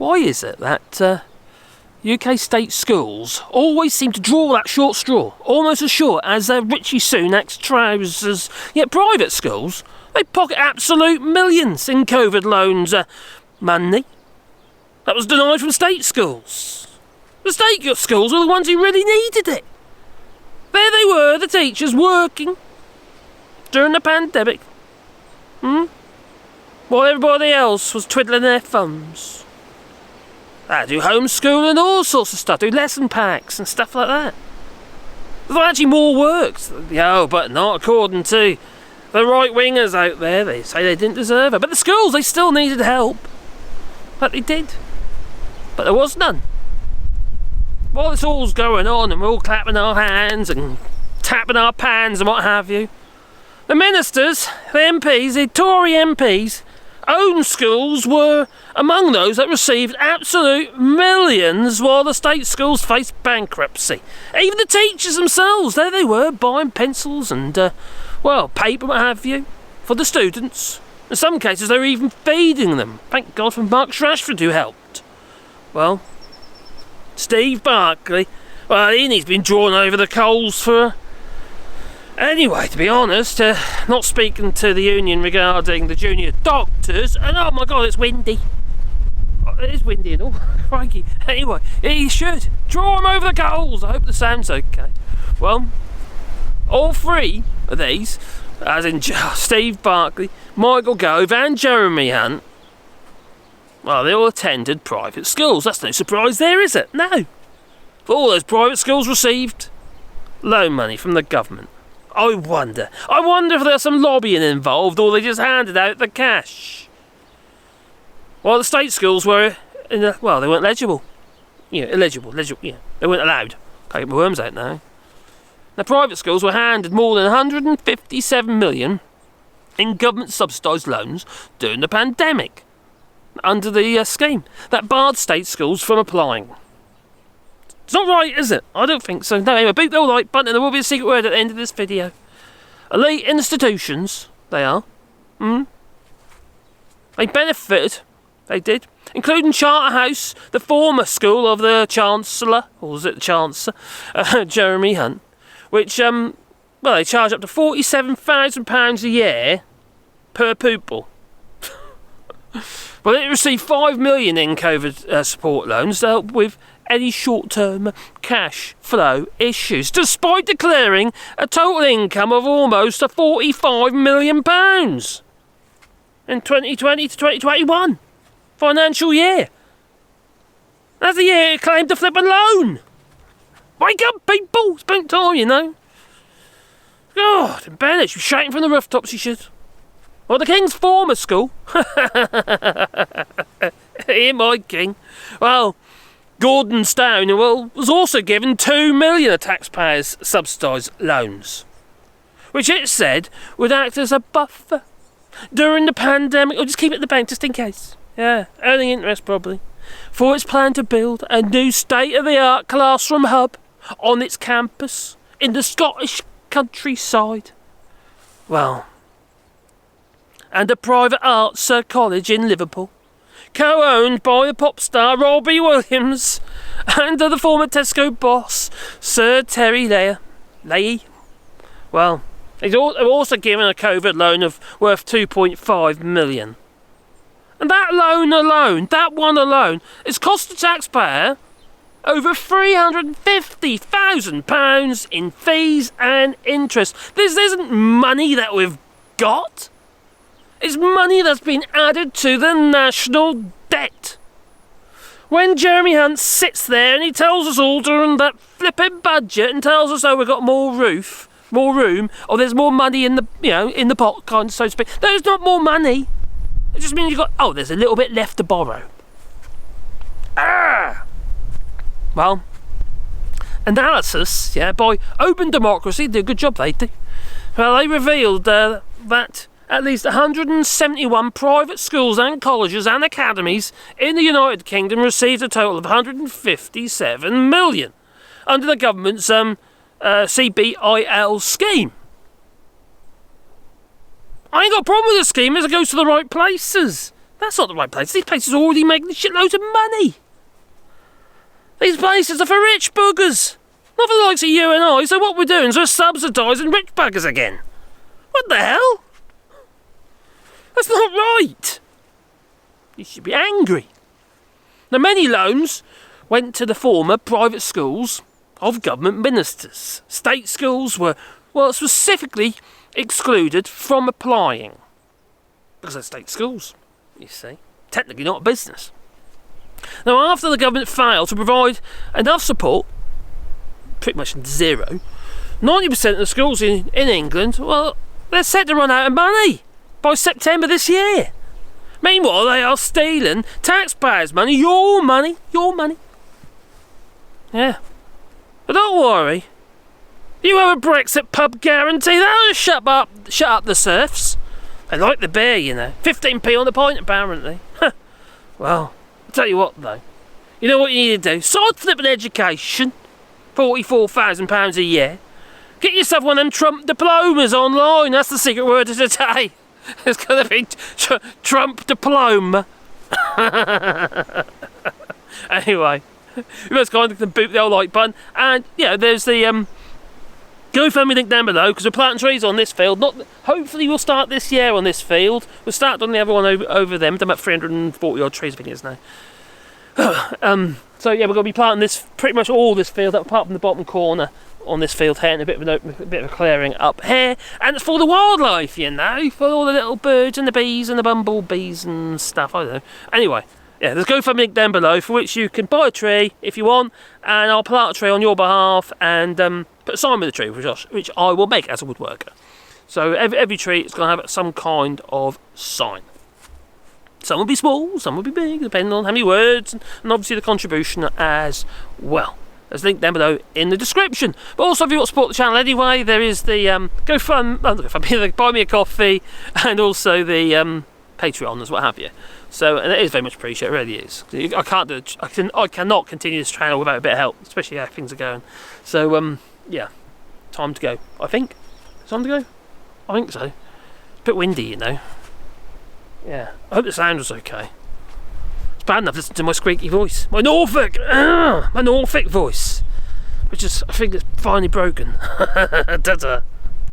Why is it that UK state schools always seem to draw that short straw, almost as short as Richie Sunak's trousers? Yet private schools, they pocket absolute millions in COVID loans money that was denied from state schools. The state schools were the ones who really needed it. There they were, the teachers, working during the pandemic. While everybody else was twiddling their thumbs. They do homeschooling and all sorts of stuff, do lesson packs and stuff like that. There's actually more work. But not according to the right-wingers out there. They say they didn't deserve it. But the schools, they still needed help. But they did. But there was none. While this all's going on and we're all clapping our hands and tapping our pans and what have you, the ministers, the MPs, the Tory MPs, own schools were among those that received absolute millions while the state schools faced bankruptcy. Even the teachers themselves, there they were, buying pencils and, paper, what have you, for the students. In some cases, they were even feeding them. Thank God for Mark Rashford who helped. Well, Steve Barclay, he's been drawn over the coals for... Anyway, to be honest, not speaking to the union regarding the junior doctors, and oh my God, it's windy. It is windy and all, crikey. Anyway, he should draw him over the coals. I hope the sound's okay. Well, all three of these, as in Steve Barclay, Michael Gove and Jeremy Hunt, well, they all attended private schools. That's no surprise there, is it? No. But all those private schools received loan money from the government. I wonder if there's some lobbying involved or they just handed out the cash. Well, the state schools were, they weren't legible. Illegible, they weren't allowed. Can't get my worms out now. The private schools were handed more than 157 million in government-subsidised loans during the pandemic under the scheme that barred state schools from applying. It's not right, is it? I don't think so. No, anyway, beat the like button and there will be a secret word at the end of this video. Elite institutions, they are. They benefited, they did, including Charterhouse, the former school of the chancellor, or was it the chancellor, Jeremy Hunt, which, they charge up to £47,000 a year per pupil. Well, it received 5 million in COVID support loans to help with any short-term cash flow issues, despite declaring a total income of almost £45 million in 2020 to 2021 financial year. That's the year it claimed to flip a loan. Wake up, people! It's about time, you know. God, and Bennett, you're shouting from the rooftops, you should. Well, the King's former school. Here, my King. Well, Gordonstown, was also given 2 million of taxpayers' subsidised loans, which it said would act as a buffer during the pandemic, or just keep it at the bank just in case. Yeah, earning interest probably. For its plan to build a new state-of-the-art classroom hub on its campus in the Scottish countryside. Well, and a private arts college in Liverpool, co-owned by the pop star Robbie Williams and the former Tesco boss Sir Terry Leahy. Well, they've also given a COVID loan worth 2.5 million. And that loan alone, that one alone, has cost the taxpayer over £350,000 in fees and interest. This isn't money that we've got. It's money that's been added to the national debt. When Jeremy Hunt sits there and he tells us all during that flipping budget and tells us, we've got more room, or there's more money in the, in the pot, kind of, so to speak. There's not more money. It just means there's a little bit left to borrow. Well, analysis, by Open Democracy, did a good job, they do. Well, they revealed that at least 171 private schools and colleges and academies in the United Kingdom received a total of 157 million under the government's CBIL scheme. I ain't got a problem with the scheme as it goes to the right places. That's not the right place. These places are already making shitloads of money. These places are for rich buggers. Not for the likes of you and I. So what we're doing is we're subsidising rich buggers again. What the hell? That's not right. You should be angry. Now, many loans went to the former private schools of government ministers. State schools were, well, specifically excluded from applying. Because they're state schools, you see. Technically not a business. Now, after the government failed to provide enough support, pretty much zero, 90% of the schools in England, well, they're set to run out of money by September this year. Meanwhile, they are stealing taxpayers' money, your money. Yeah. But don't worry. You have a Brexit pub guarantee. That'll shut up the serfs. They like the beer, you know. 15p on the pint, apparently. Well, I'll tell you what, though. You know what you need to do? Side flip an education. £44,000 a year. Get yourself one of them Trump diplomas online. That's the secret word of today. It's going to be Trump diploma. Anyway, you must go on to boot the old like button. And, yeah, there's the GoFundMe link down below, because we're planting trees on this field. Hopefully we'll start this year on this field. We'll start on the other one over there. We've done about 340 odd trees, I think it is now. So, yeah, we're going to be planting this, pretty much all this field, apart from the bottom corner on this field here, and a bit of a clearing up here. And it's for the wildlife, you know, for all the little birds and the bees and the bumblebees and stuff, I don't know. Anyway, yeah, there's a GoFundMe link down below for which you can buy a tree if you want, and I'll plant a tree on your behalf and put a sign with the tree, which I will make as a woodworker. So every tree is going to have some kind of sign. Some will be small, some will be big, depending on how many words, and obviously the contribution as well. There's a link down below in the description. But also, if you want to support the channel anyway, there is the GoFundMe, Buy Me a Coffee, and also the Patreon, as what have you. So, and it is very much appreciated, it really is. I cannot continue this channel without a bit of help, especially how things are going. So, yeah, time to go. I think. Time to go? I think so. It's a bit windy, you know. Yeah, I hope the sound was okay. It's bad enough listening to my squeaky voice. My Norfolk voice. Which is, I think it's finally broken. Ta-ta.